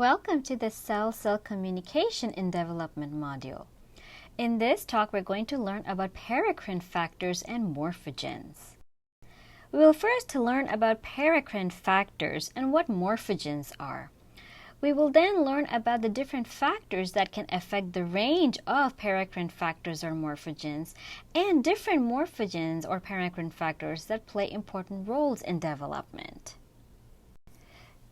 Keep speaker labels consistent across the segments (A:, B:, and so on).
A: Welcome to the Cell-Cell Communication in Development module. In this talk, we're going to learn about paracrine factors and morphogens. We will first learn about paracrine factors and what morphogens are. We will then learn about the different factors that can affect the range of paracrine factors or morphogens and different morphogens or paracrine factors that play important roles in development.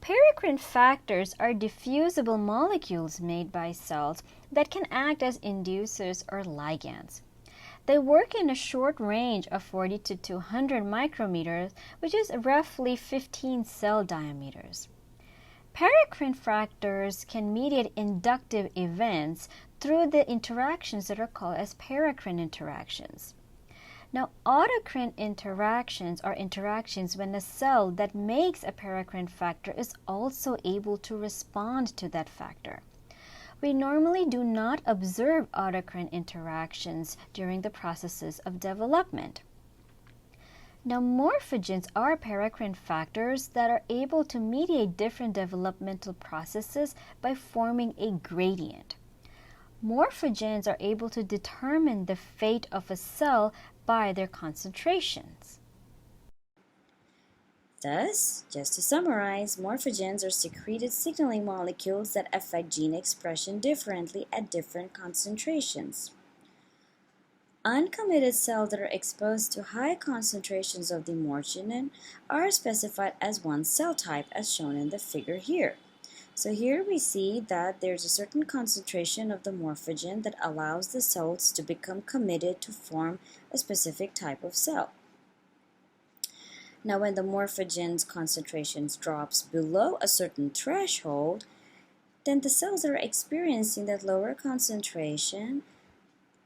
A: Paracrine factors are diffusible molecules made by cells that can act as inducers or ligands. They work in a short range of 40 to 200 micrometers, which is roughly 15 cell diameters. Paracrine factors can mediate inductive events through the interactions that are called as paracrine interactions. Now, autocrine interactions are interactions when a cell that makes a paracrine factor is also able to respond to that factor. We normally do not observe autocrine interactions during the processes of development. Now, morphogens are paracrine factors that are able to mediate different developmental processes by forming a gradient. Morphogens are able to determine the fate of a cell by their concentrations.
B: Thus, just to summarize, morphogens are secreted signaling molecules that affect gene expression differently at different concentrations. Uncommitted cells that are exposed to high concentrations of the morphogen are specified as one cell type, as shown in the figure here. So here we see that there's a certain concentration of the morphogen that allows the cells to become committed to form a specific type of cell. Now when the morphogen's concentrations drops below a certain threshold, then the cells that are experiencing that lower concentration,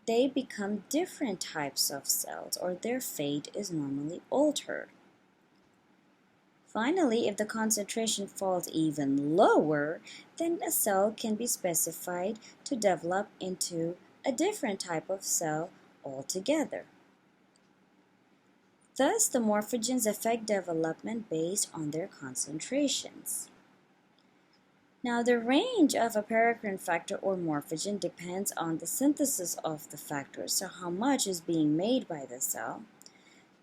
B: they become different types of cells, or their fate is normally altered. Finally, if the concentration falls even lower, then a cell can be specified to develop into a different type of cell altogether. Thus, the morphogens affect development based on their concentrations. Now, the range of a paracrine factor or morphogen depends on the synthesis of the factor, so how much is being made by the cell,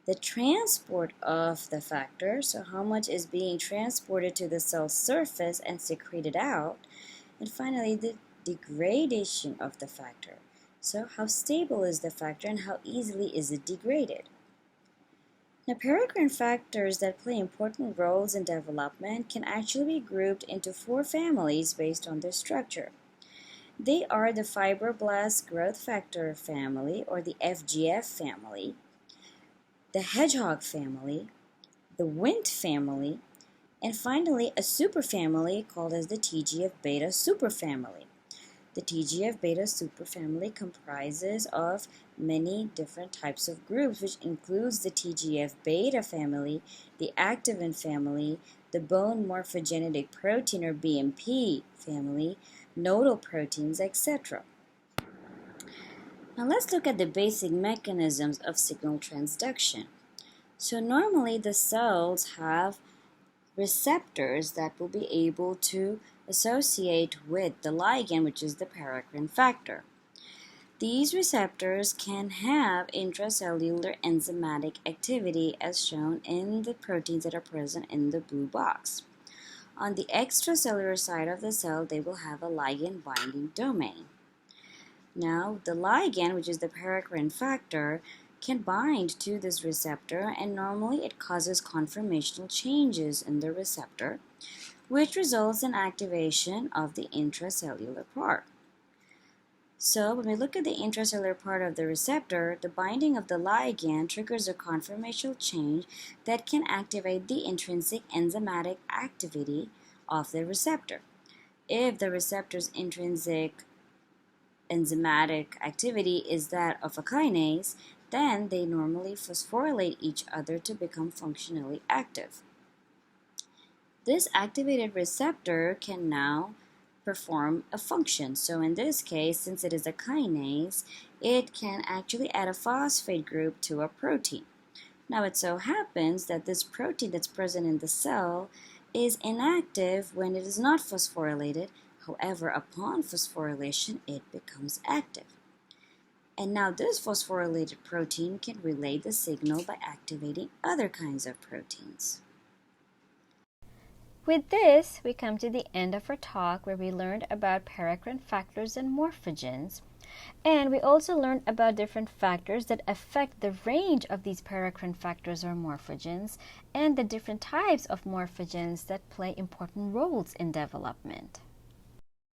B: the transport of the factor, so how much is being transported to the cell surface and secreted out, and finally the degradation of the factor, so how stable is the factor and how easily is it degraded. Now, paracrine factors that play important roles in development can actually be grouped into 4 families based on their structure. They are the fibroblast growth factor family, or the FGF family, the hedgehog family, the Wnt family, and finally a superfamily called as the TGF-beta superfamily. The TGF-beta superfamily comprises of many different types of groups, which includes the TGF-beta family, the activin family, the bone morphogenetic protein or BMP family, nodal proteins, etc. Now let's look at the basic mechanisms of signal transduction. So normally the cells have receptors that will be able to associate with the ligand, which is the paracrine factor. These receptors can have intracellular enzymatic activity as shown in the proteins that are present in the blue box. On the extracellular side of the cell, they will have a ligand binding domain. Now, the ligand, which is the paracrine factor, can bind to this receptor, and normally it causes conformational changes in the receptor, which results in activation of the intracellular part. So, when we look at the intracellular part of the receptor, the binding of the ligand triggers a conformational change that can activate the intrinsic enzymatic activity of the receptor. If the receptor's intrinsic enzymatic activity is that of a kinase, then they normally phosphorylate each other to become functionally active. This activated receptor can now perform a function. So in this case, since it is a kinase, it can actually add a phosphate group to a protein. Now it so happens that this protein that's present in the cell is inactive when it is not phosphorylated. However, upon phosphorylation, it becomes active. And now this phosphorylated protein can relay the signal by activating other kinds of proteins.
A: With this, we come to the end of our talk where we learned about paracrine factors and morphogens. And we also learned about different factors that affect the range of these paracrine factors or morphogens and the different types of morphogens that play important roles in development.